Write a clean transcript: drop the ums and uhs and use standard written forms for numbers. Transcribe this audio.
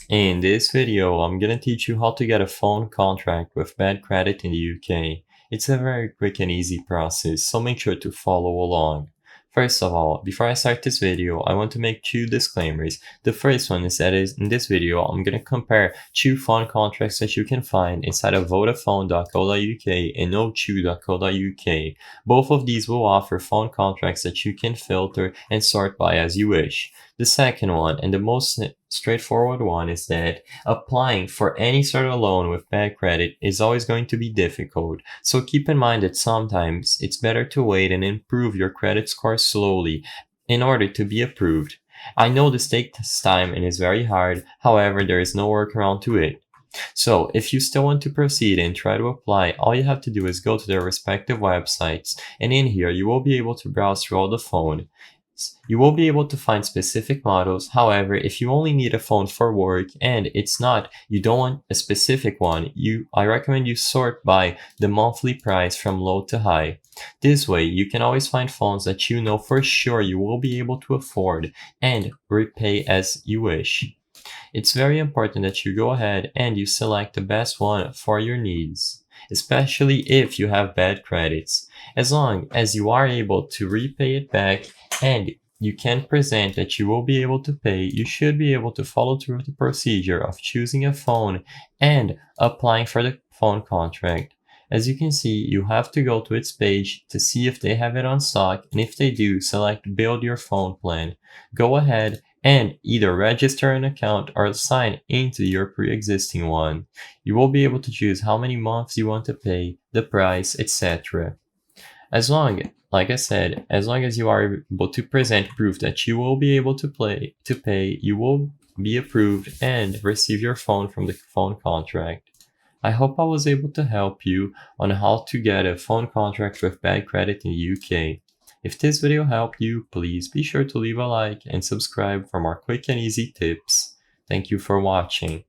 In this video, I'm gonna teach you how to get a phone contract with bad credit in the UK. It's a very quick and easy process, so make sure to follow along. First of all, before I start this video, I want to make two disclaimers. The first one is that in this video, I'm gonna compare two phone contracts that you can find inside of Vodafone.co.uk and O2.co.uk. Both of these will offer phone contracts that you can filter and sort by as you wish. The second one, and the most straightforward one, is that applying for any sort of loan with bad credit is always going to be difficult. So keep in mind that sometimes it's better to wait and improve your credit score slowly in order to be approved. I know this takes time and is very hard, however, there is no workaround to it. So, if you still want to proceed and try to apply, all you have to do is go to their respective websites, and in here you will be able to browse through all the phone. You will be able to find specific models. However, if you only need a phone for work and you don't want a specific one, I recommend you sort by the monthly price from low to high. This way, you can always find phones that you know for sure you will be able to afford and repay as you wish. It's very important that you go ahead and you select the best one for your needs, especially if you have bad credits. As long as you are able to repay it back and you can present that you will be able to pay, you should be able to follow through the procedure of choosing a phone and applying for the phone contract. As you can see, you have to go to its page to see if they have it on stock, and if they do, select Build Your Phone Plan. Go ahead and either register an account or sign into your pre-existing one. You will be able to choose how many months you want to pay, the price, etc. Like I said, as long as you are able to present proof that you will be able to pay, you will be approved and receive your phone from the phone contract. I hope I was able to help you on how to get a phone contract with bad credit in the UK. If this video helped you, please be sure to leave a like and subscribe for more quick and easy tips. Thank you for watching.